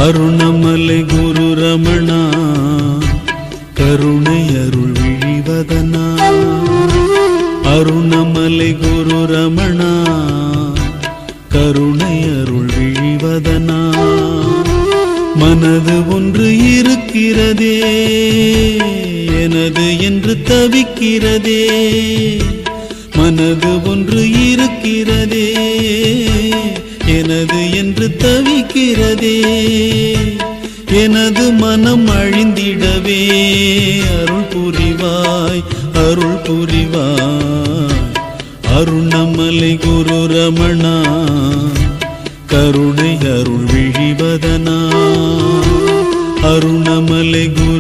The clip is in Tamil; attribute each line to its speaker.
Speaker 1: அருணமலை குரு ரமணா கருணை அருள் விழிவதனா. அருணமலை குரு ரமணா கருணை அருள் விழிவதனா. மனது ஒன்று இருக்கிறதே எனது என்று தவிக்கிறதே. மனது ஒன்று இருக்கிறதே எனது என்று தவிக்கிறதே. எனது மனம் அழிந்திடவே அருள் புரிவாய் அருள் புரிவாய். அருணமலை குரு ரமணா கருணை அருள் விழிவதனா. அருணமலை குரு